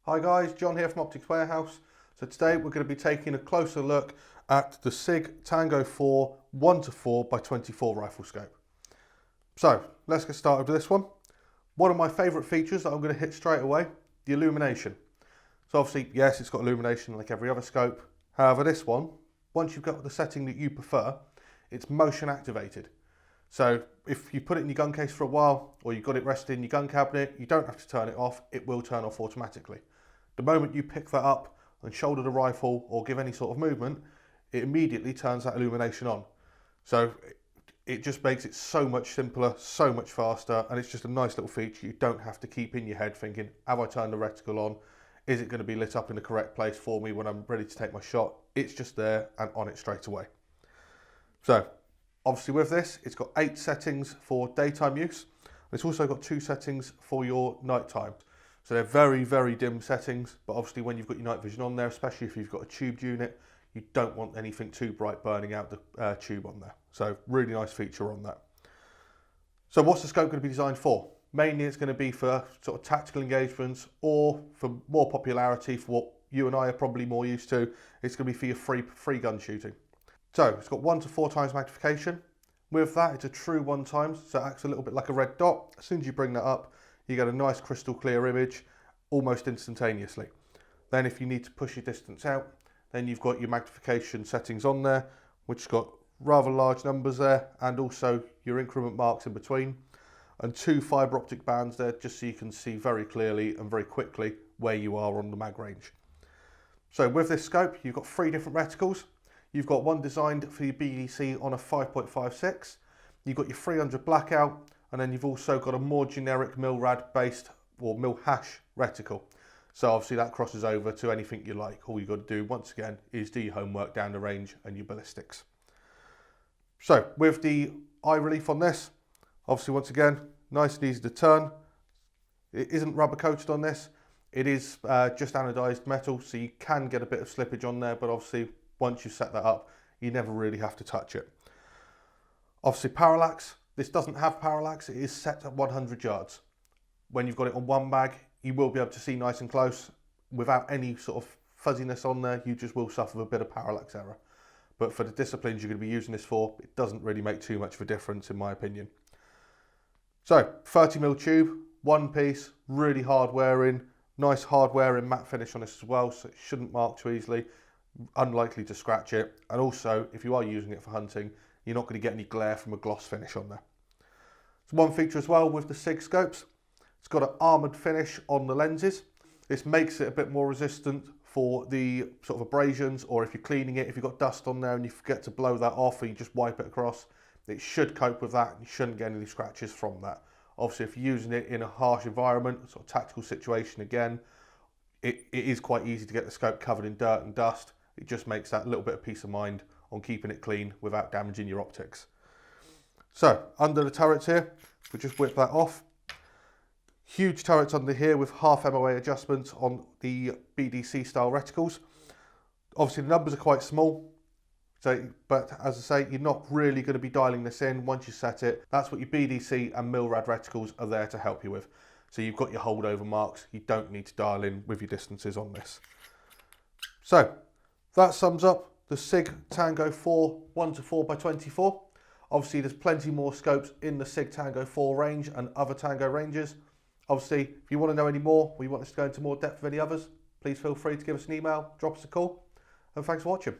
Hi guys, John here from Optics Warehouse. So today we're going to be taking a closer look at the Sig Tango 4 1:4 by 24 rifle scope. So let's get started with this one. One of my favourite features that I'm going to hit straight away, the illumination. So obviously, yes, it's got illumination like every other scope. However, this one, once you've got the setting that you prefer, it's motion activated. So if you put it in your gun case for a while, or you've got it rested in your gun cabinet, you don't have to turn it off, it will turn off automatically. The moment you pick that up and shoulder the rifle or give any sort of movement, it immediately turns that illumination on. So it just makes it so much simpler, so much faster, and it's just a nice little feature you don't have to keep in your head thinking, have I turned the reticle on? Is it going to be lit up in the correct place for me when I'm ready to take my shot? It's just there and on it straight away. So obviously with this, it's got 8 settings for daytime use. It's also got 2 settings for your nighttime. So they're very, very dim settings, but obviously when you've got your night vision on there, especially if you've got a tubed unit, you don't want anything too bright burning out the tube on there. So really nice feature on that. So what's the scope going to be designed for? Mainly it's going to be for sort of tactical engagements, or for more popularity for what you and I are probably more used to, it's going to be for your free gun shooting. So it's got 1 to 4 times magnification. With that, it's a true 1 times, so it acts a little bit like a red dot. As soon as you bring that up, you get a nice crystal clear image almost instantaneously. Then if you need to push your distance out, then you've got your magnification settings on there, which has got rather large numbers there, and also your increment marks in between, and 2 fibre optic bands there, just so you can see very clearly and very quickly where you are on the mag range. So with this scope, you've got 3 different reticles. You've got one designed for your BDC on a 5.56. You've got your 300 blackout, and then you've also got a more generic milrad based or mil hash reticle. So obviously that crosses over to anything you like. All you've got to do once again is do your homework down the range and your ballistics. So with the eye relief on this, obviously once again, nice and easy to turn. It isn't rubber coated on this. It is just anodized metal, so you can get a bit of slippage on there, but obviously once you set that up, you never really have to touch it. Obviously parallax, this doesn't have parallax, it is set at 100 yards. When you've got it on one mag, you will be able to see nice and close without any sort of fuzziness on there. You just will suffer a bit of parallax error. But for the disciplines you're going to be using this for, it doesn't really make too much of a difference in my opinion. So 30mm tube, one piece, really hard wearing, nice hard wearing matte finish on this as well, so it shouldn't mark too easily, unlikely to scratch it. And also if you are using it for hunting, you're not going to get any glare from a gloss finish on there. So one feature as well with the Sig scopes, it's got an armoured finish on the lenses. This makes it a bit more resistant for the sort of abrasions, or if you're cleaning it, if you've got dust on there and you forget to blow that off or you just wipe it across, it should cope with that and you shouldn't get any scratches from that. Obviously if you're using it in a harsh environment, sort of tactical situation again, it is quite easy to get the scope covered in dirt and dust. It just makes that little bit of peace of mind on keeping it clean without damaging your optics. So under the turrets here, we'll just whip that off. Huge turrets under here with half MOA adjustments on the BDC style reticles. Obviously the numbers are quite small, but as I say, you're not really going to be dialing this in once you set it. That's what your BDC and milrad reticles are there to help you with. So you've got your holdover marks, you don't need to dial in with your distances on this. So that sums up the Sig Tango 4 1:4 by 24. Obviously there's plenty more scopes in the Sig Tango 4 range and other Tango ranges. Obviously if you want to know any more, or you want us to go into more depth of any others, please feel free to give us an email, drop us a call, and thanks for watching.